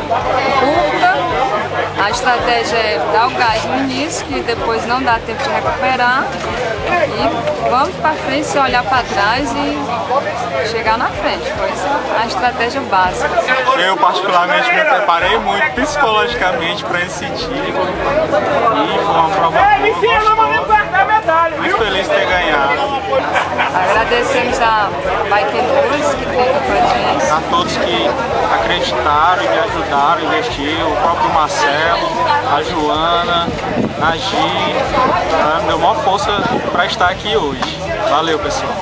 curta. A estratégia é dar o gás no início, que depois não dá tempo de recuperar. E vamos para frente, se olhar para trás e chegar na frente. Foi a estratégia básica. Eu particularmente me preparei muito psicologicamente para esse tiro. E foi uma prova boa, muito feliz de ter ganhado. Agradecemos a Bike News que conta com a gente. A todos que acreditaram e me ajudaram a investir, o próprio Marcelo, a Joana, a Gi, me deu uma força para estar aqui hoje. Valeu, pessoal!